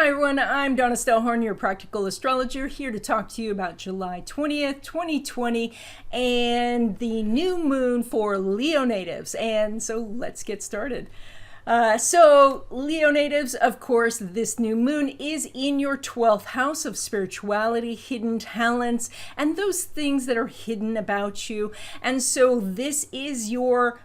Hi everyone, I'm Donna Stellhorn, your practical astrologer, here to talk to you about July 20th, 2020 and the new moon for Leo natives. And so let's get started. So Leo natives, of course, this new moon is in your 12th house of spirituality, hidden talents, and those things that are hidden about you. And so this is your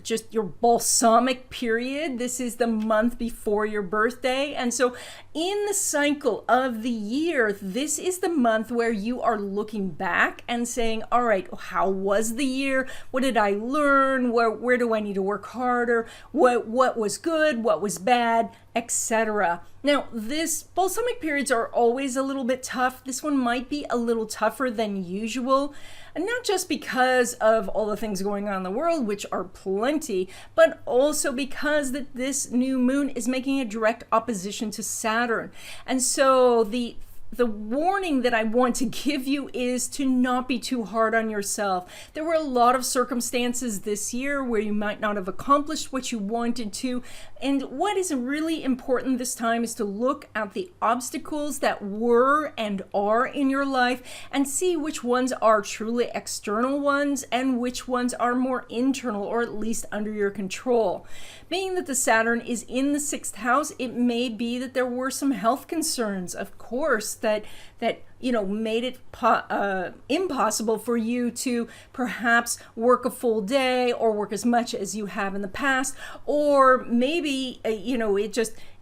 just your balsamic period. This is the month before your birthday. And so in the cycle of the year, this is the month where you are looking back and saying, all right, how was the year? What did I learn? Where do I need to work harder? What was good? What was bad? Etc. Now, this balsamic periods are always a little bit tough. This one might be a little tougher than usual, and not just because of all the things going on in the world, which are plenty, but also because that this new moon is making a direct opposition to Saturn. And so the warning that I want to give you is to not be too hard on yourself. There were a lot of circumstances this year where you might not have accomplished what you wanted to. And what is really important this time is to look at the obstacles that were and are in your life and see which ones are truly external ones and which ones are more internal, or at least under your control. Being that the Saturn is in the 6th house, it may be that there were some health concerns, of course, that made it impossible for you to perhaps work a full day or work as much as you have in the past, or maybe it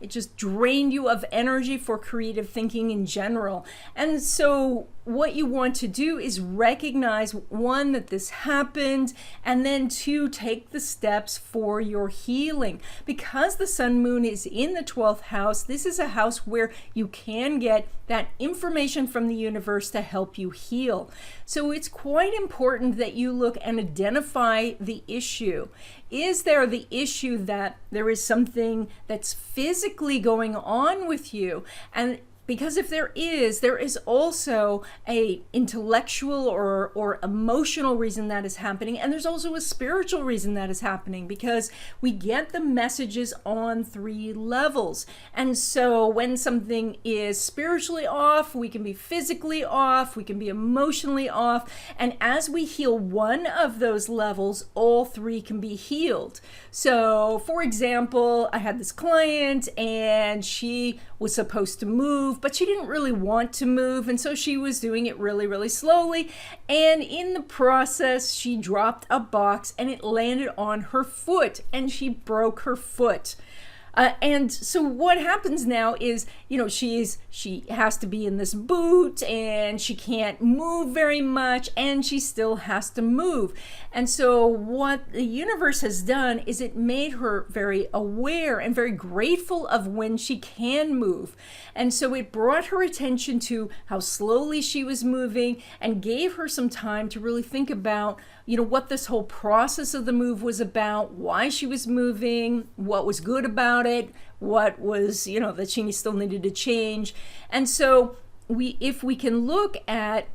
just drained you of energy for creative thinking in general. And so what you want to do is recognize, one, that this happened, and then two, take the steps for your healing. Because the sun moon is in the 12th house, this is a house where you can get that information from the universe to help you heal. So it's quite important that you look and identify the issue. Is there the issue that there is something that's physically going on with you? And because if there is also a intellectual or emotional reason that is happening, and there's also a spiritual reason that is happening, because we get the messages on 3 levels. And so when something is spiritually off, we can be physically off, we can be emotionally off, and as we heal one of those levels, all 3 can be healed. So for example, I had this client and she was supposed to move, but she didn't really want to move, and so she was doing it really, really slowly, and in the process she dropped a box and it landed on her foot and she broke her foot. And so what happens now is, she has to be in this boot and she can't move very much, and she still has to move. And so what the universe has done is it made her very aware and very grateful of when she can move. And so it brought her attention to how slowly she was moving and gave her some time to really think about, what this whole process of the move was about, why she was moving, what was good about it, what was, that she still needed to change. And so if we can look at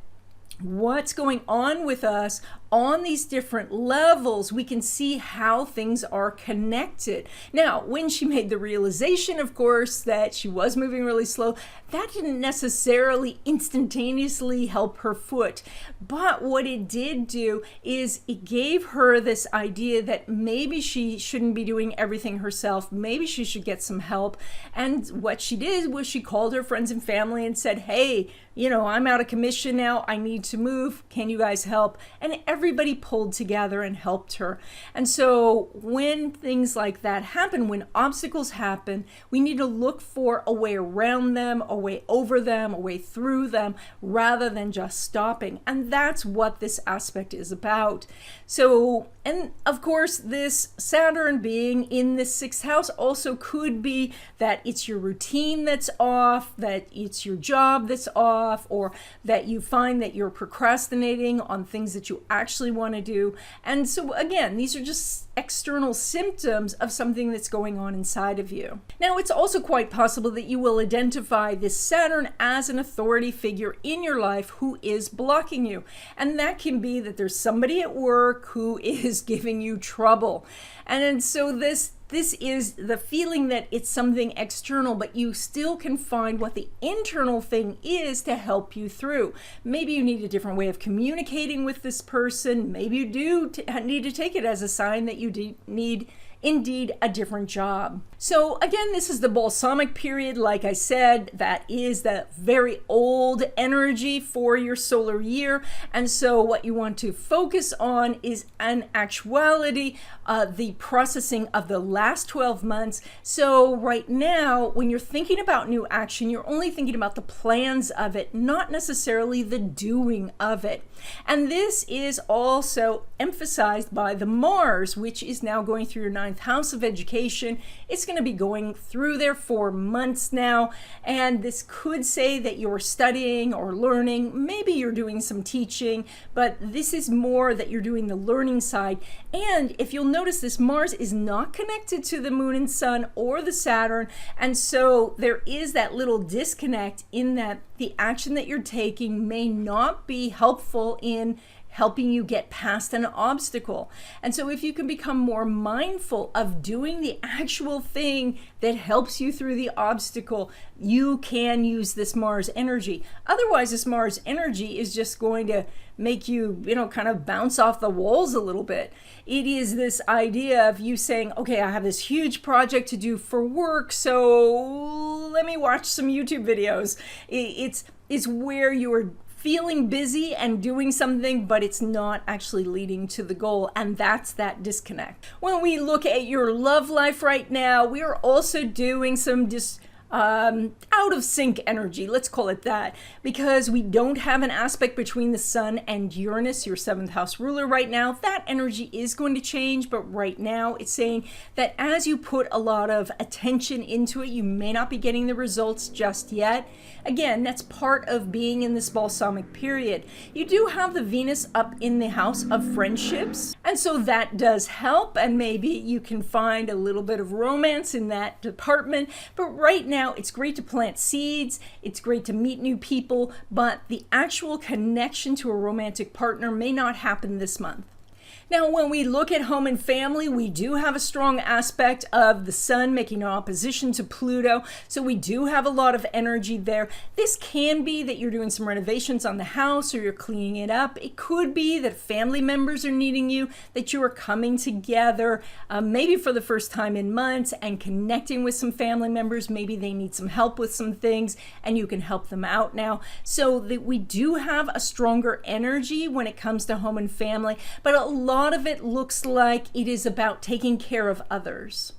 what's going on with us on these different levels, we can see how things are connected. Now, when she made the realization, of course, that she was moving really slow, that didn't necessarily instantaneously help her foot. But what it did do is it gave her this idea that maybe she shouldn't be doing everything herself. Maybe she should get some help. And what she did was she called her friends and family and said, hey, I'm out of commission now. I need to move. Can you guys help? And everybody pulled together and helped her. And so when things like that happen, when obstacles happen, we need to look for a way around them, a way over them, a way through them, rather than just stopping. And that's what this aspect is about. So, and of course, this Saturn being in this 6th house also could be that it's your routine that's off, that it's your job that's off, or that you find that you're procrastinating on things that you actually want to do. And so again, these are just external symptoms of something that's going on inside of you. Now, it's also quite possible that you will identify this Saturn as an authority figure in your life who is blocking you. And that can be that there's somebody at work who is giving you trouble. And so this This is the feeling that it's something external, but you still can find what the internal thing is to help you through. Maybe you need a different way of communicating with this person. Maybe you do need to take it as a sign that you need indeed a different job. So again, this is the balsamic period. Like I said, that is the very old energy for your solar year. And so what you want to focus on is in actuality, the processing of the last 12 months. So right now, when you're thinking about new action, you're only thinking about the plans of it, not necessarily the doing of it. And this is also emphasized by the Mars, which is now going through your 9th house of education. It's going to be going through there for months now. And this could say that you're studying or learning. Maybe you're doing some teaching, but this is more that you're doing the learning side. And if you'll notice, this Mars is not connected to the moon and sun or the Saturn. And so there is that little disconnect in that the action that you're taking may not be helpful in helping you get past an obstacle. And so if you can become more mindful of doing the actual thing that helps you through the obstacle, you can use this Mars energy. Otherwise, this Mars energy is just going to make you, kind of bounce off the walls a little bit. It is this idea of you saying, okay, I have this huge project to do for work, so let me watch some YouTube videos. It's where you are feeling busy and doing something, but it's not actually leading to the goal, and that's that disconnect. When we look at your love life right now, we are also doing some out of sync energy, let's call it that, because we don't have an aspect between the sun and Uranus, your 7th house ruler right now. That energy is going to change, but right now it's saying that as you put a lot of attention into it, you may not be getting the results just yet. Again, that's part of being in this balsamic period. You do have the Venus up in the house of friendships, and so that does help, and maybe you can find a little bit of romance in that department. But right now, it's great to plant seeds, it's great to meet new people, but the actual connection to a romantic partner may not happen this month. Now, when we look at home and family, we do have a strong aspect of the sun making an opposition to Pluto. So we do have a lot of energy there. This can be that you're doing some renovations on the house or you're cleaning it up. It could be that family members are needing you, that you are coming together, maybe for the first time in months and connecting with some family members. Maybe they need some help with some things and you can help them out now. So that we do have a stronger energy when it comes to home and family, but a lot of it looks like it is about taking care of others.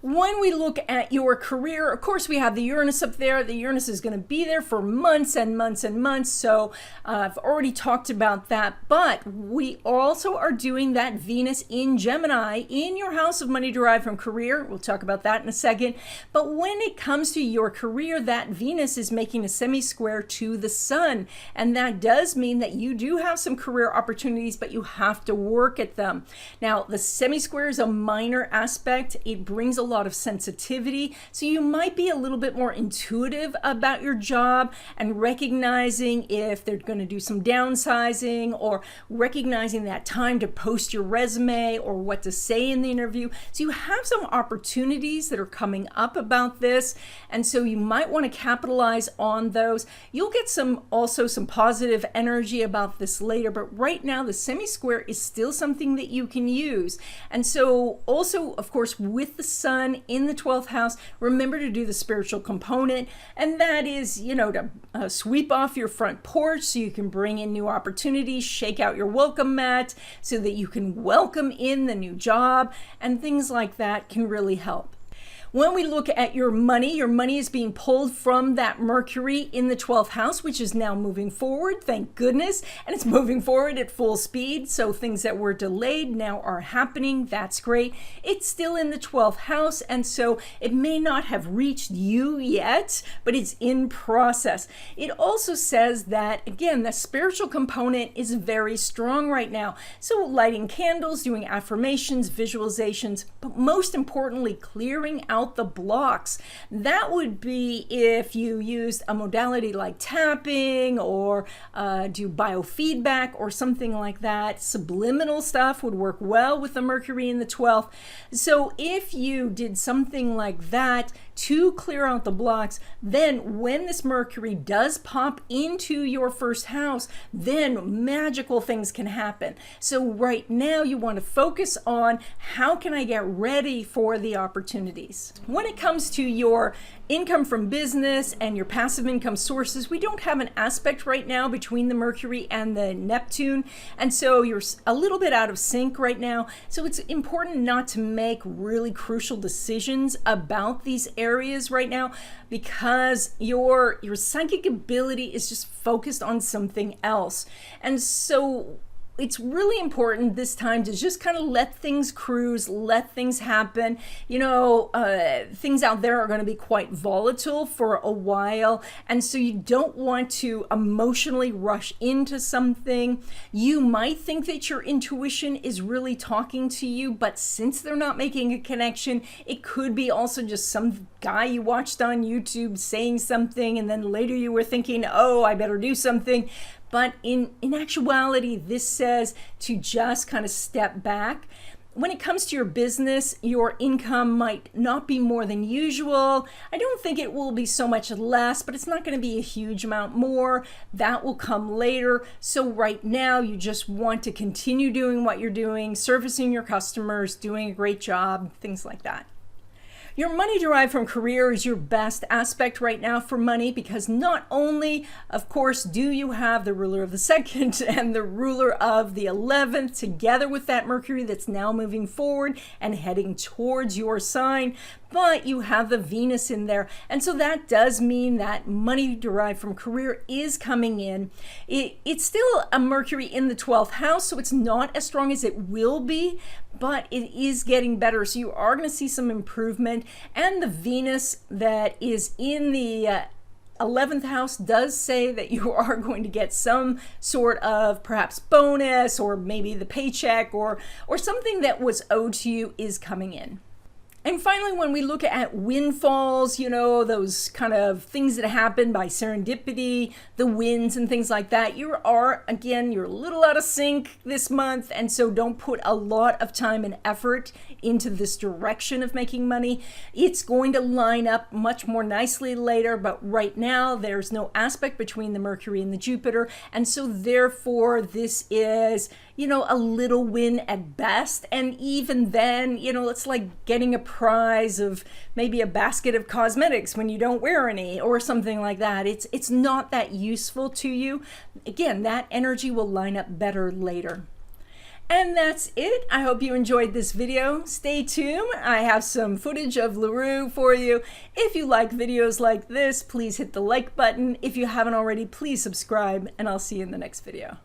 When we look at your career, of course, we have the Uranus up there. The Uranus is going to be there for months and months and months. So I've already talked about that. But we also are doing that Venus in Gemini in your house of money derived from career. We'll talk about that in a second. But when it comes to your career, that Venus is making a semi-square to the sun. And that does mean that you do have some career opportunities, but you have to work at them. Now, the semi-square is a minor aspect. It brings a lot of sensitivity, so you might be a little bit more intuitive about your job and recognizing if they're going to do some downsizing or recognizing that time to post your resume or what to say in the interview. So you have some opportunities that are coming up about this, and so you might want to capitalize on those. You'll get also some positive energy about this later, but right now the semi-square is still something that you can use. And so also, of course, with the sun in the 12th house, remember to do the spiritual component, and that is, to sweep off your front porch so you can bring in new opportunities, shake out your welcome mat so that you can welcome in the new job, and things like that can really help. When we look at your money is being pulled from that Mercury in the 12th house, which is now moving forward, thank goodness, and it's moving forward at full speed. So things that were delayed now are happening. That's great. It's still in the 12th house, and so it may not have reached you yet, but it's in process. It also says that, again, the spiritual component is very strong right now. So lighting candles, doing affirmations, visualizations, but most importantly, clearing out out the blocks. That would be if you used a modality like tapping or do biofeedback or something like that. Subliminal stuff would work well with the Mercury in the 12th. So if you did something like that to clear out the blocks, then when this Mercury does pop into your first house, then magical things can happen. So right now you want to focus on how can I get ready for the opportunities. When it comes to your income from business and your passive income sources, we don't have an aspect right now between the Mercury and the Neptune, and so you're a little bit out of sync right now. So it's important not to make really crucial decisions about these areas right now, because your psychic ability is just focused on something else. And so it's really important this time to just kind of let things cruise, let things happen. You know, things out there are going to be quite volatile for a while, and so you don't want to emotionally rush into something. You might think that your intuition is really talking to you, but since they're not making a connection, it could be also just some guy you watched on YouTube saying something, and then later you were thinking, oh, I better do something. But in actuality, this says to just kind of step back. When it comes to your business, your income might not be more than usual. I don't think it will be so much less, but it's not going to be a huge amount more. That will come later. So right now, you just want to continue doing what you're doing, servicing your customers, doing a great job, things like that. Your money derived from career is your best aspect right now for money, because not only, of course, do you have the ruler of the second and the ruler of the 11th together with that Mercury that's now moving forward and heading towards your sign, but you have the Venus in there. And so that does mean that money derived from career is coming in. It's still a Mercury in the 12th house, so it's not as strong as it will be, but it is getting better. So you are going to see some improvement. And the Venus that is in the 11th house does say that you are going to get some sort of perhaps bonus, or maybe the paycheck or something that was owed to you is coming in. And finally, when we look at windfalls, you know, those kind of things that happen by serendipity, the winds and things like that, you're a little out of sync this month. And so don't put a lot of time and effort into this direction of making money. It's going to line up much more nicely later, but right now there's no aspect between the Mercury and the Jupiter. And so therefore this is, you know, a little win at best. And even then, you know, it's like getting a prize of maybe a basket of cosmetics when you don't wear any or something like that. It's not that useful to you. Again, that energy will line up better later. And that's it. I hope you enjoyed this video. Stay tuned. I have some footage of LaRue for you. If you like videos like this, please hit the like button. If you haven't already, please subscribe, and I'll see you in the next video.